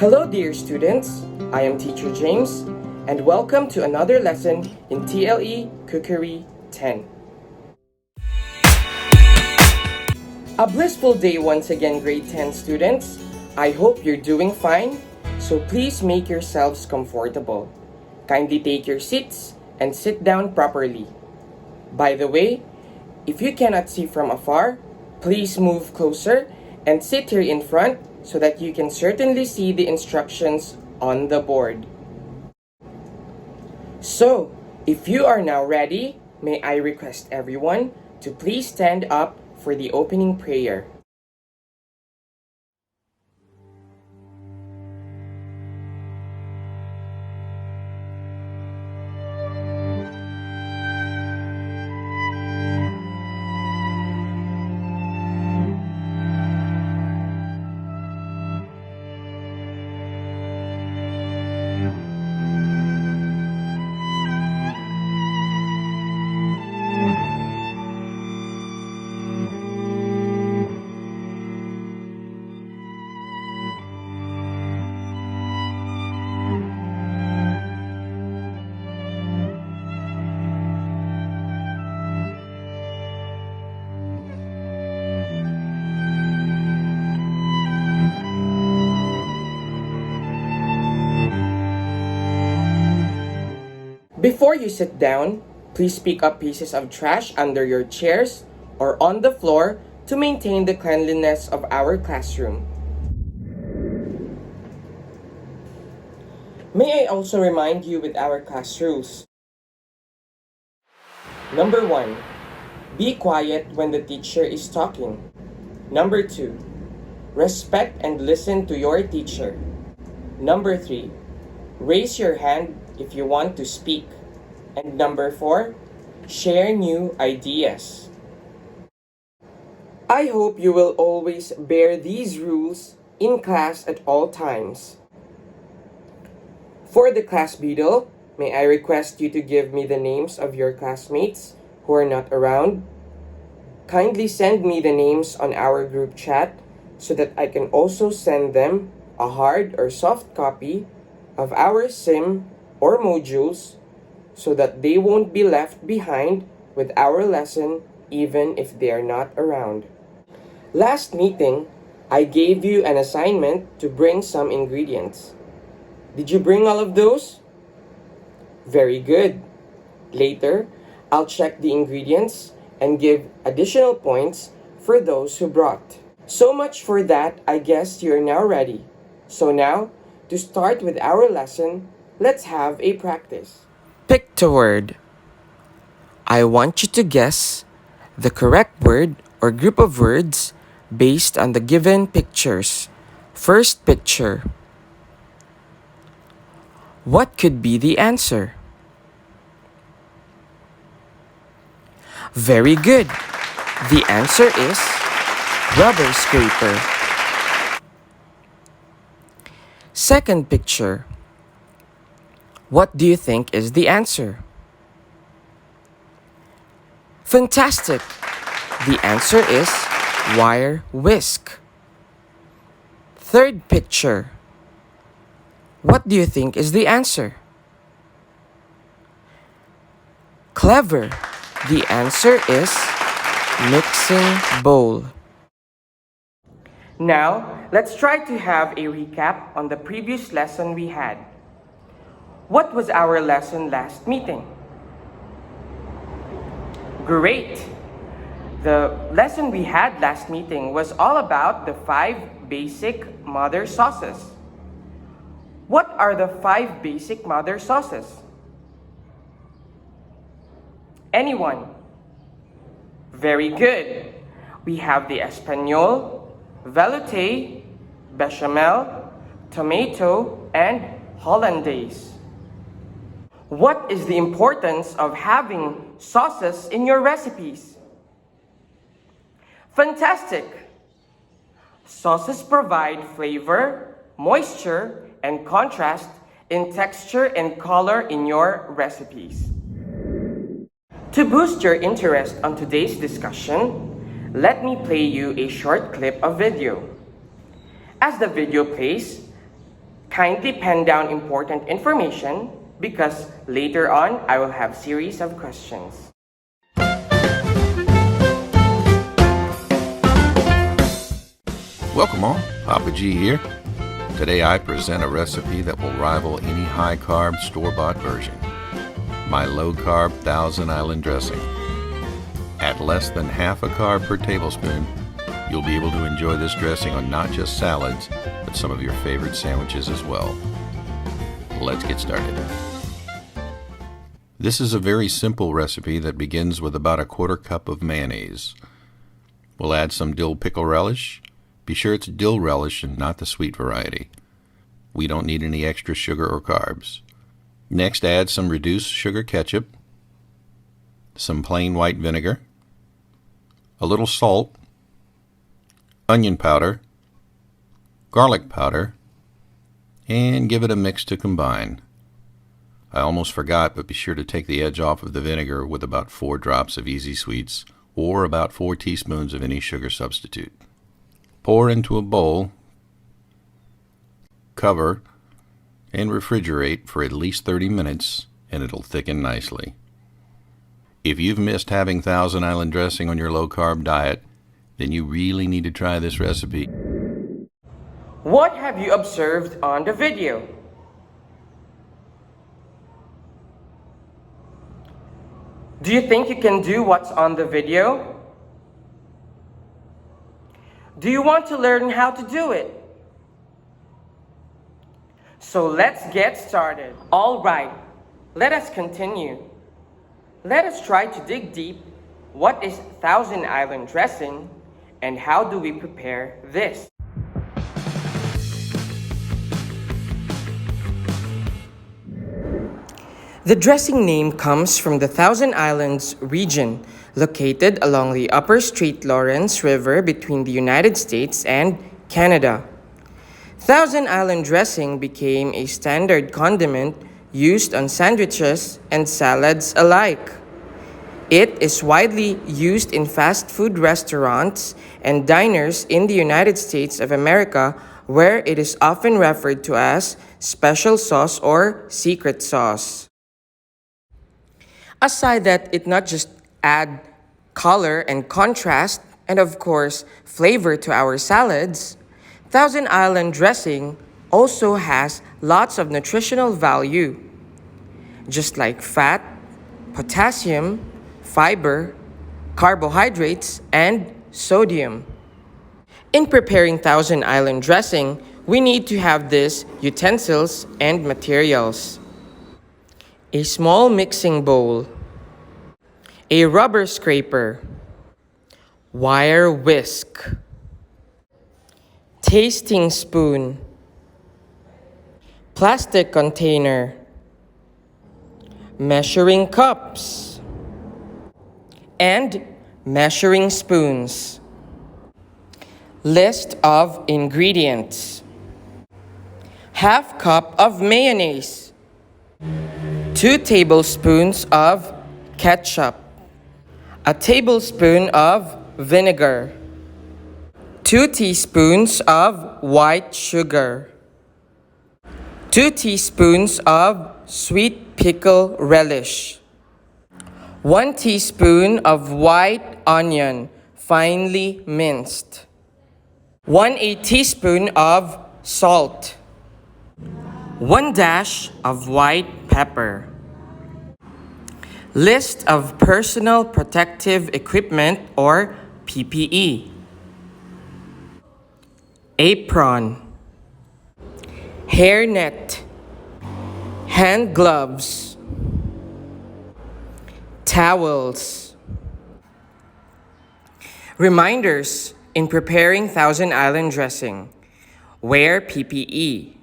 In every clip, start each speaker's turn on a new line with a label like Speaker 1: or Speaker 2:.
Speaker 1: Hello dear students, I am Teacher James and welcome to another lesson in TLE Cookery 10. A blissful day once again, grade 10 students. I hope you're doing fine, so please make yourselves comfortable. Kindly take your seats and sit down properly. By the way, if you cannot see from afar, please move closer and sit here in front so that you can certainly see the instructions on the board. So, if you are now ready, may I request everyone to please stand up for the opening prayer. Before you sit down, please pick up pieces of trash under your chairs or on the floor to maintain the cleanliness of our classroom. May I also remind you with our class rules. Number 1, be quiet when the teacher is talking. Number 2, respect and listen to your teacher. Number 3, raise your hand if you want to speak. And number 4, share new ideas. I hope you will always bear these rules in class at all times. For the class beadle, may I request you to give me the names of your classmates who are not around? Kindly send me the names on our group chat so that I can also send them a hard or soft copy of our sim or modules so that they won't be left behind with our lesson even if they are not around. Last meeting, I gave you an assignment to bring some ingredients. Did you bring all of those? Very good. Later, I'll check the ingredients and give additional points for those who brought. So much for that, I guess you're now ready. So now, to start with our lesson, let's have a practice. Pick a word. I want you to guess the correct word or group of words based on the given pictures. First picture. What could be the answer? Very good. The answer is rubber scraper. Second picture. What do you think is the answer? Fantastic! The answer is wire whisk. Third picture. What do you think is the answer? Clever! The answer is mixing bowl. Now, let's try to have a recap on the previous lesson we had. What was our lesson last meeting? Great! The lesson we had last meeting was all about the 5 basic mother sauces. What are the 5 basic mother sauces? Anyone? Very good. We have the Espanol, Velouté, Bechamel, Tomato, and Hollandaise. What is the importance of having sauces in your recipes? Fantastic! Sauces provide flavor, moisture, and contrast in texture and color in your recipes. To boost your interest on today's discussion, let me play you a short clip of video. As the video plays, Kindly pen down important information because later on I will have series of questions.
Speaker 2: Welcome all, Papa G here. Today I present a recipe that will rival any high-carb store-bought version. My low-carb Thousand Island dressing. At less than half a carb per tablespoon, you'll be able to enjoy this dressing on not just salads, but some of your favorite sandwiches as well. Let's get started. This is a very simple recipe that begins with about a quarter cup of mayonnaise. We'll add some dill pickle relish. Be sure it's dill relish and not the sweet variety. We don't need any extra sugar or carbs. Next, add some reduced sugar ketchup, some plain white vinegar, a little salt, onion powder, garlic powder, and give it a mix to combine. I almost forgot, but be sure to take the edge off of the vinegar with about 4 drops of Easy Sweets or about 4 teaspoons of any sugar substitute. Pour into a bowl, cover, and refrigerate for at least 30 minutes, and it'll thicken nicely. If you've missed having Thousand Island dressing on your low-carb diet, then you really need to try this recipe.
Speaker 1: What have you observed on the video? Do you think you can do what's on the video? Do you want to learn how to do it? So let's get started. All right, let us continue. Let us try to dig deep. What is Thousand Island dressing and how do we prepare this? The dressing name comes from the Thousand Islands region, located along the upper St. Lawrence River between the United States and Canada. Thousand Island dressing became a standard condiment used on sandwiches and salads alike. It is widely used in fast food restaurants and diners in the United States of America, where it is often referred to as special sauce or secret sauce. Aside that it not just add color and contrast and of course flavor to our salads, Thousand Island dressing also has lots of nutritional value, just like fat, potassium, fiber, carbohydrates, and sodium. In preparing Thousand Island dressing, we need to have these utensils and materials: a small mixing bowl, a rubber scraper, wire whisk, tasting spoon, plastic container, measuring cups, and measuring spoons. List of ingredients: half cup of mayonnaise, 2 tablespoons of ketchup, a tablespoon of vinegar, 2 teaspoons of white sugar, 2 teaspoons of sweet pickle relish, 1 teaspoon of white onion, finely minced, 1/8 teaspoon of salt, 1 dash of white pepper. List of personal protective equipment or PPE: apron, hairnet, hand gloves, towels. Reminders in preparing Thousand Island dressing: wear PPE.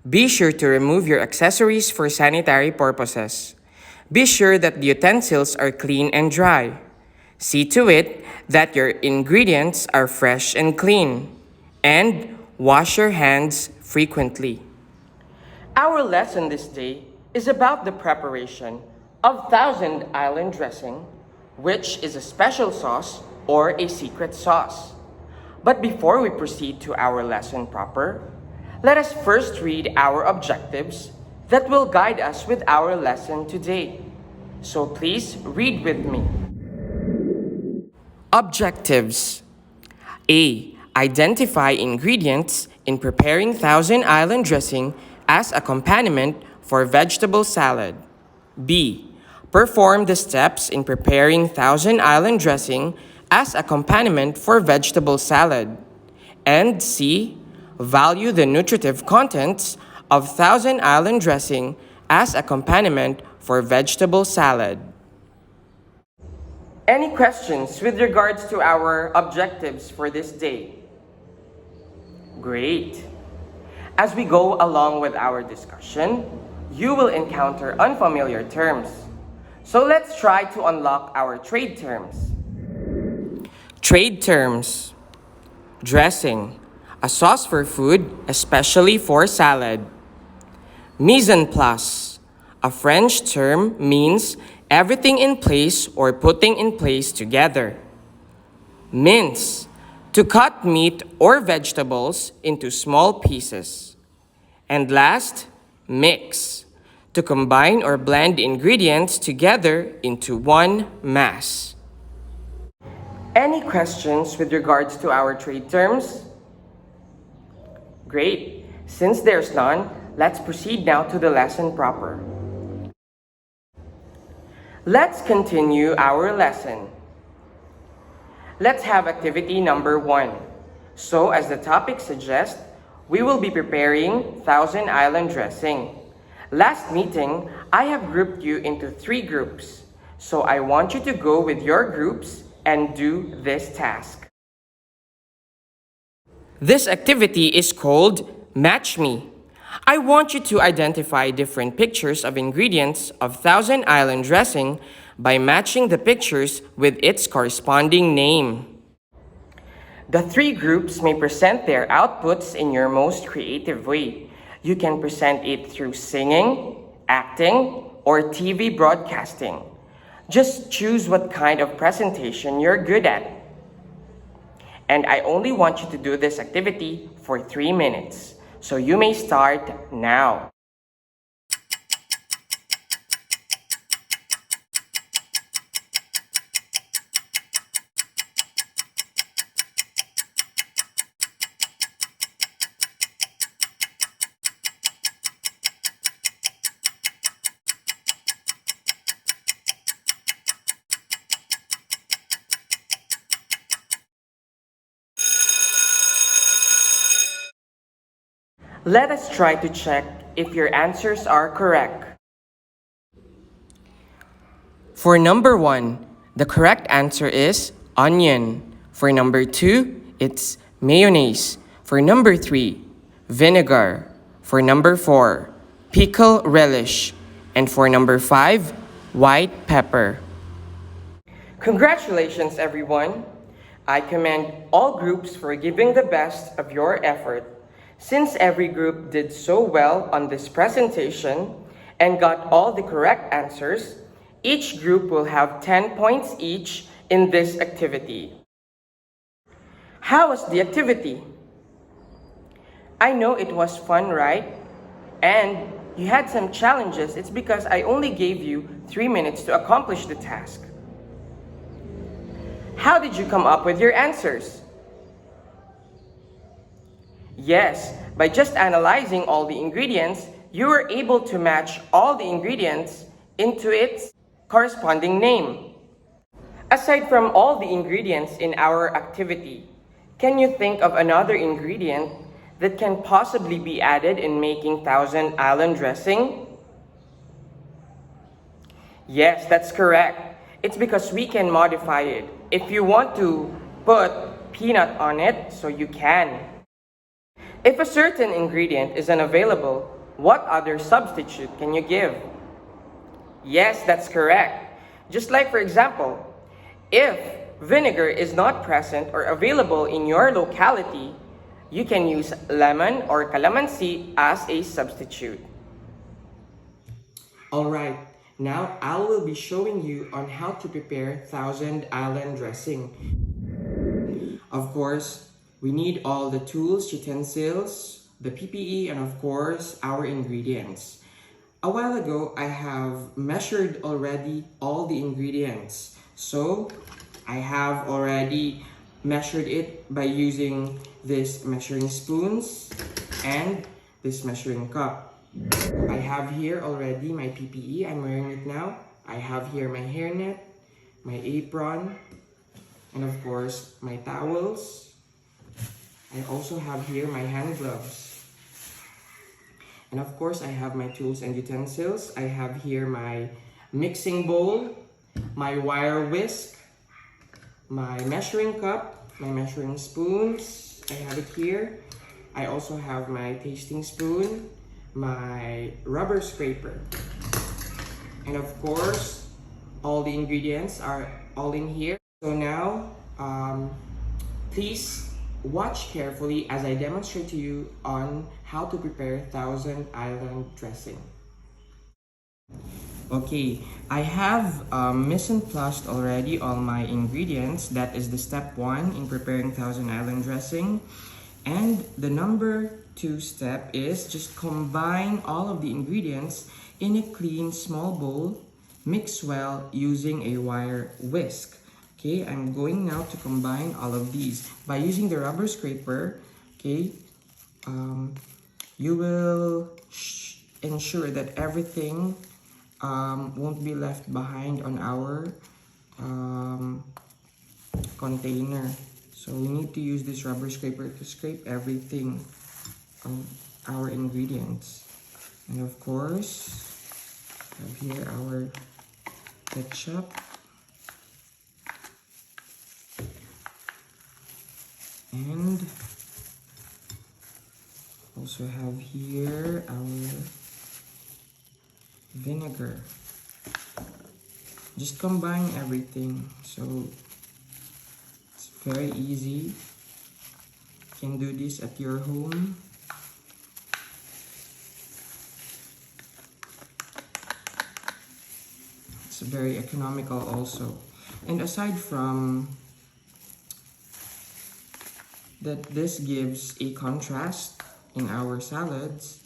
Speaker 1: Be sure to remove your accessories for sanitary purposes. Be sure that the utensils are clean and dry. See to it that your ingredients are fresh and clean. And wash your hands frequently. Our lesson this day is about the preparation of Thousand Island dressing, which is a special sauce or a secret sauce. But before we proceed to our lesson proper, Let us first read our objectives that will guide us with our lesson today. So please read with me. Objectives. A. Identify ingredients in preparing Thousand Island dressing as accompaniment for vegetable salad. B. Perform the steps in preparing Thousand Island dressing as accompaniment for vegetable salad. And C. Value the nutritive contents of Thousand Island dressing as accompaniment for vegetable salad. Any questions with regards to our objectives for this day? Great. As we go along with our discussion, you will encounter unfamiliar terms. So let's try to unlock our trade terms. Trade terms. Dressing, a sauce for food, especially for salad. Mise en place, a French term, means everything in place or putting in place together. Mince, to cut meat or vegetables into small pieces. And last, mix, to combine or blend ingredients together into one mass. Any questions with regards to our trade terms? Great. Since there's none, let's proceed now to the lesson proper. Let's continue our lesson. Let's have activity number 1. So, as the topic suggests, we will be preparing Thousand Island dressing. Last meeting, I have grouped you into 3 groups. So I want you to go with your groups and do this task. This activity is called Match Me. I want you to identify different pictures of ingredients of Thousand Island dressing by matching the pictures with its corresponding name. The 3 groups may present their outputs in your most creative way. You can present it through singing, acting, or TV broadcasting. Just choose what kind of presentation you're good at. And I only want you to do this activity for 3 minutes. So you may start now. Let us try to check if your answers are correct. For number 1, the correct answer is onion. For number 2, it's mayonnaise. For number 3, vinegar. For number 4, pickle relish. And for number 5, white pepper. Congratulations, everyone! I commend all groups for giving the best of your effort. Since every group did so well on this presentation and got all the correct answers, each group will have 10 points each in this activity. How was the activity? I know it was fun, right? And you had some challenges. It's because I only gave you 3 minutes to accomplish the task. How did you come up with your answers? Yes, by just analyzing all the ingredients, you were able to match all the ingredients into its corresponding name. Aside from all the ingredients in our activity, can you think of another ingredient that can possibly be added in making Thousand Island dressing? Yes, that's correct. It's because we can modify it. If you want to put peanut on it, so you can. If a certain ingredient is unavailable, what other substitute can you give? Yes, that's correct. Just like, for example, if vinegar is not present or available in your locality, you can use lemon or calamansi as a substitute. Alright, now I will be showing you on how to prepare Thousand Island dressing. Of course, we need all the tools, utensils, the PPE, and of course, our ingredients. A while ago, I have measured already all the ingredients. So, I have already measured it by using this measuring spoons and this measuring cup. I have here already my PPE. I'm wearing it now. I have here my hairnet, my apron, and of course, my towels. I also have here my hand gloves. And of course, I have my tools and utensils. I have here my mixing bowl, my wire whisk, my measuring cup, my measuring spoons. I have it here. I also have my tasting spoon, my rubber scraper. And of course, all the ingredients are all in here. So now, please watch carefully as I demonstrate to you on how to prepare Thousand Island dressing. Okay, I have mise en place already all my ingredients. That is the step 1 in preparing Thousand Island dressing. And the number 2 step is just combine all of the ingredients in a clean small bowl. Mix well using a wire whisk. Okay, I'm going now to combine all of these. By using the rubber scraper, okay, you will ensure that everything won't be left behind on our container. So we need to use this rubber scraper to scrape everything of our ingredients. And of course, I have here our ketchup. And also have here our vinegar. Just combine everything. So it's very easy. You can do this at your home. It's very economical also. And aside from that, this gives a contrast in our salads.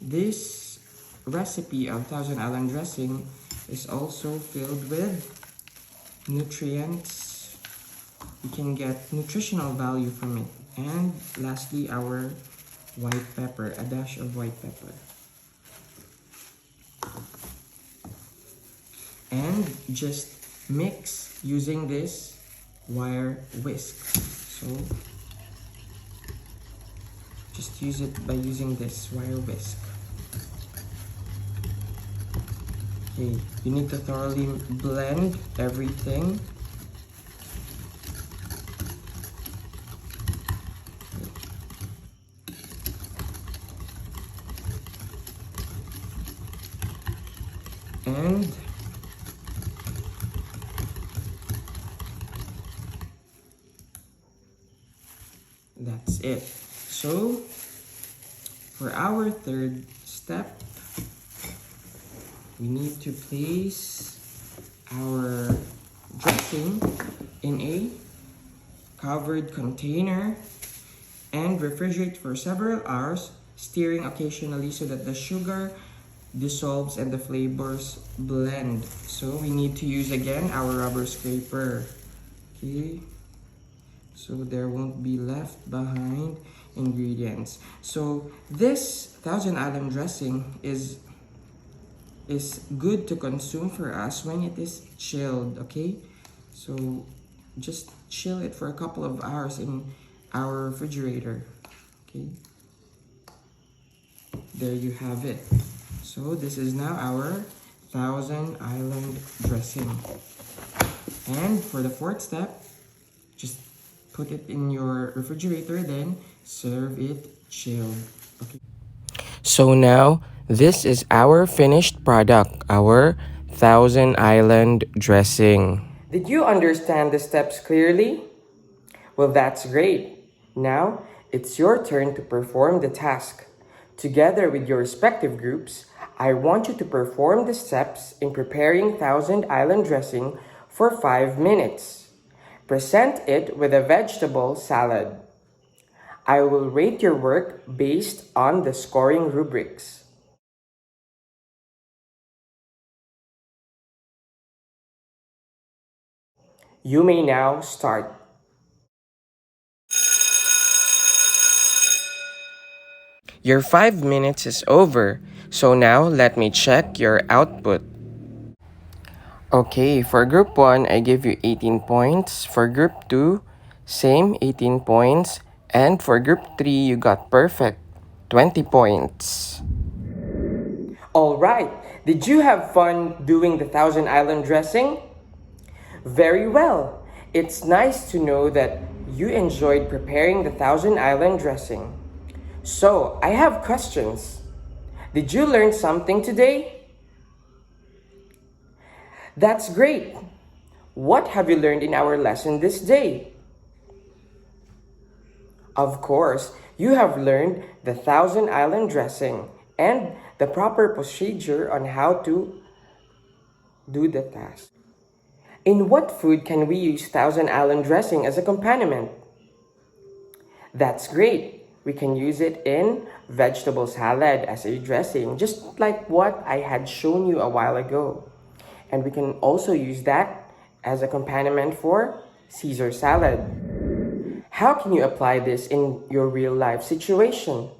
Speaker 1: This recipe of Thousand Island dressing is also filled with nutrients. You can get nutritional value from it. And lastly, our white pepper, a dash of white pepper. And just mix using this wire whisk. So just use it by using this wire whisk. Okay, you need to thoroughly blend everything. And that's it. So for our third step, we need to place our dressing in a covered container and refrigerate for several hours, stirring occasionally so that the sugar dissolves and the flavors blend. So we need to use again our rubber scraper. Okay, so there won't be left behind ingredients. So this Thousand Island dressing is good to consume for us when it is chilled. Okay, so just chill it for a couple of hours in our refrigerator. Okay, there you have it. So this is now our Thousand Island dressing. And for the fourth step, just put it in your refrigerator, then serve it chilled. Okay. So now, this is our finished product, our Thousand Island dressing. Did you understand the steps clearly? Well, that's great. Now, it's your turn to perform the task. Together with your respective groups, I want you to perform the steps in preparing Thousand Island dressing for 5 minutes. Present it with a vegetable salad. I will rate your work based on the scoring rubrics. You may now start. Your 5 minutes is over, so now let me check your output. Okay, for group 1, I give you 18 points. For group 2, same 18 points. And for group 3, you got perfect, 20 points. Alright, did you have fun doing the Thousand Island dressing? Very well. It's nice to know that you enjoyed preparing the Thousand Island dressing. So, I have questions. Did you learn something today? That's great. What have you learned in our lesson this day? Of course, you have learned the Thousand Island dressing and the proper procedure on how to do the task. In what food can we use Thousand Island dressing as a accompaniment? That's great. We can use it in vegetable salad as a dressing, just like what I had shown you a while ago. And we can also use that as a accompaniment for Caesar salad. How can you apply this in your real life situation?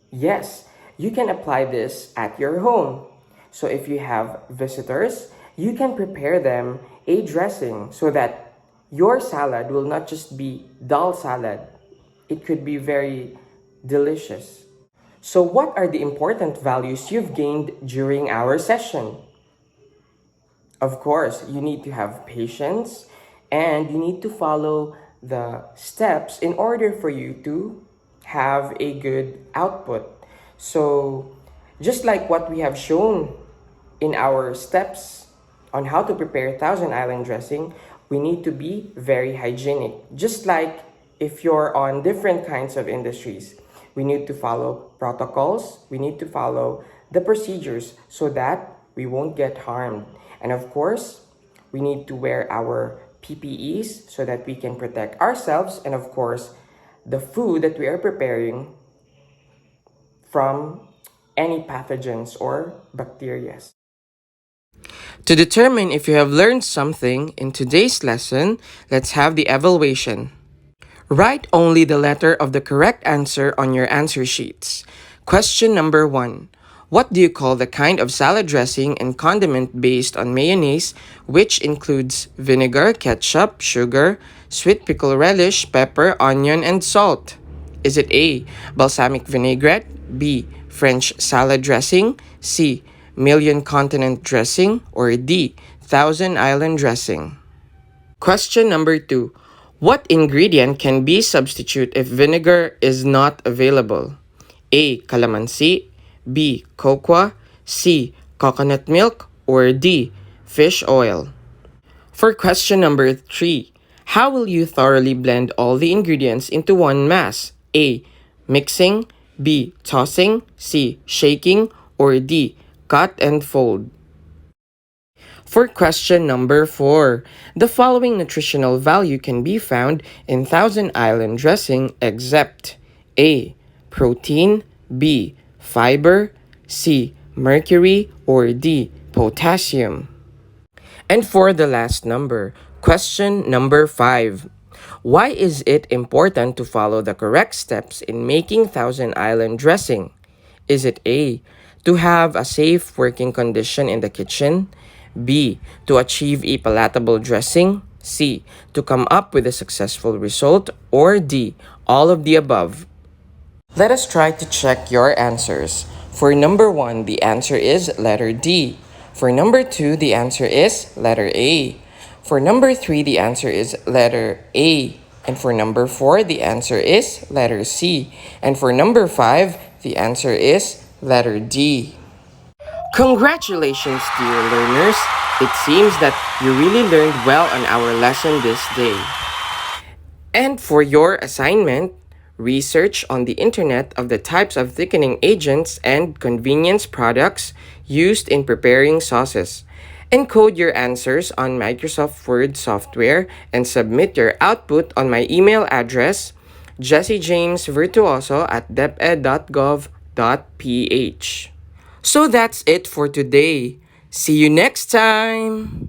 Speaker 1: Yes, you can apply this at your home. So if you have visitors, you can prepare them a dressing so that your salad will not just be dull salad. It could be very delicious. So what are the important values you've gained during our session? Of course, you need to have patience and you need to follow the steps in order for you to have a good output. So, just like what we have shown in our steps on how to prepare Thousand Island dressing, we need to be very hygienic. Just like if you're on different kinds of industries, we need to follow protocols, we need to follow the procedures so that we won't get harmed. And of course, we need to wear our PPEs so that we can protect ourselves and of course, the food that we are preparing from any pathogens or bacteria. To determine if you have learned something in today's lesson, let's have the evaluation. Write only the letter of the correct answer on your answer sheets. Question number 1. What do you call the kind of salad dressing and condiment based on mayonnaise, which includes vinegar, ketchup, sugar, sweet pickle relish, pepper, onion, and salt? Is it A. Balsamic vinaigrette, B. French salad dressing, C. Million continent dressing, or D. Thousand Island dressing? Question number 2. What ingredient can be substituted if vinegar is not available? A. Calamansi, B. Cocoa, C. Coconut milk, or D. Fish oil? For question number 3, how will you thoroughly blend all the ingredients into one mass? A. Mixing, B. Tossing, C. Shaking, or D. Cut and fold? For question number 4, the following nutritional value can be found in Thousand Island dressing except A. Protein, B. Fiber, C. Mercury, or D. Potassium? And for the last number, question number 5. Why is it important to follow the correct steps in making Thousand Island dressing? Is it A. To have a safe working condition in the kitchen, B. To achieve a palatable dressing, C. To come up with a successful result, or D. All of the above? Let us try to check your answers. For number 1, the answer is letter D. For number 2, the answer is letter A. For number 3, the answer is letter A. And for number 4, the answer is letter C. And for number 5, the answer is letter D. Congratulations, dear learners! It seems that you really learned well on our lesson this day. And for your assignment, research on the internet of the types of thickening agents and convenience products used in preparing sauces. Encode your answers on Microsoft Word software and submit your output on my email address Jesse James Virtuoso at deped.gov.ph. So that's it for today. See you next time!